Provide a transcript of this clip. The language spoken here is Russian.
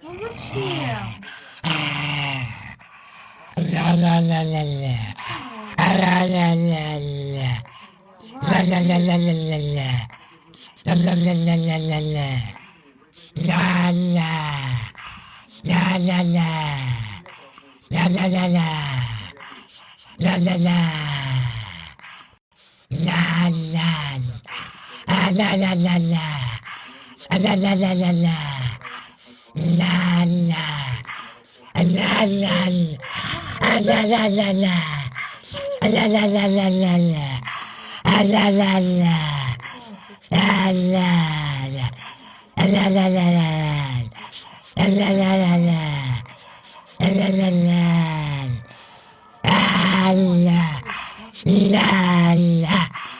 Ну зачем? Ля-ля-ля-ля-ля. Ля-ля-ля-ля. Ля-ля-ля-ля-ля-ля. Ля-ля-ля-ля-ля-ля. Ля-ля. Ля-ля-ля. Ля-ля-ля-ля. Ля-ля-ля. Ля-ля. А-ля-ля-ля-ля. А-ля-ля-ля-ля-ля. Ля-ля. А-ля-ля. А-ля-ля-ля-ля. А-ля-ля-ля-ля-ля-ля. А-ля-ля-ля. А-ля-ля. А-ля-ля-ля-ля. А-ля-ля-ля-ля. А-ля-ля-ля. А-ля. Ля.